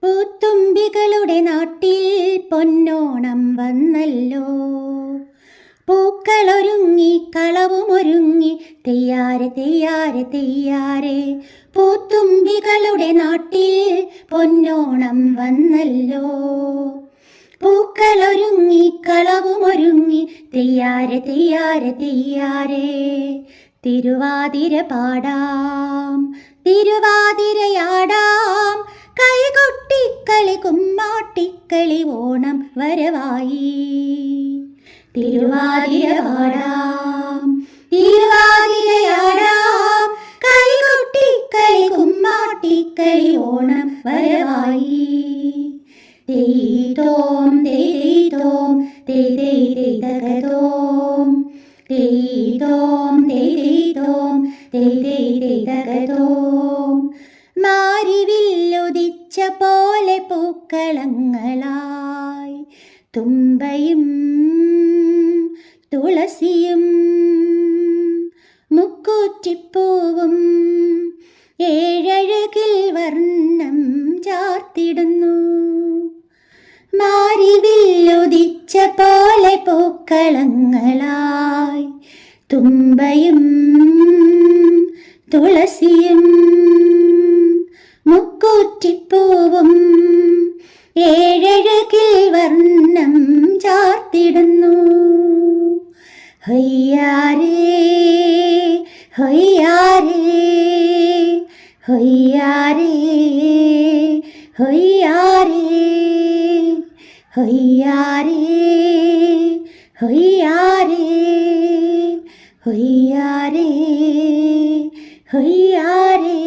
പൂത്തുമ്പികളുടെ നാട്ടിൽ പൊന്നോണം വന്നല്ലോ. പൂക്കളൊരുങ്ങി കളവുമൊരുങ്ങി തെയ്യാരെ തെയ്യാരെ തെയ്യാരെ. പൂത്തുമ്പികളുടെ നാട്ടിൽ പൊന്നോണം വന്നല്ലോ. പൂക്കളൊരുങ്ങി കളവുമൊരുങ്ങി തെയ്യാരെ തെയ്യാരെ തെയ്യാരെ. തിരുവാതിര പാടാം തിരുവാതിരയാടാം, കൈകൊട്ടിക്കളി കുമ്മാട്ടിക്കളി ഓണം വരവായി. തിരുവാതിര പാടാം തിരുവാതിരയാടാം, കൈകൊട്ടിക്കളി കുമ്മാട്ടിക്കളി ഓണം വരവായി. തെയ്തോം തെയ്തോം തെയ്തോം തെയ്തോം തെയ്തോം തെയ്തോം. മാരിവില്ലുദിച്ച പോലെ പൂക്കളങ്ങളായി തുമ്പയും തുളസിയും മുക്കൂറ്റിപ്പൂവും ഏഴഴകിൽ വർണ്ണം ചാർത്തിടുന്നു. മാരിവില്ലുദിച്ച പോലെ പൂക്കളങ്ങളായി തുമ്പയും തുളസിയും മുക്കൂറ്റിപ്പൂവും ഏഴഴകിൽ വർണ്ണം ചാർത്തിടുന്നു. ഹൊയ്യാരേ ഹൊയ്യാരേ ഹൊയ്യാരേ ഹൊയ്യാരേ ഹൊയ്യാരേ ഹൊയ്യാരേ ഹൊയ്യാരേ ഹൊയ്യാരേ.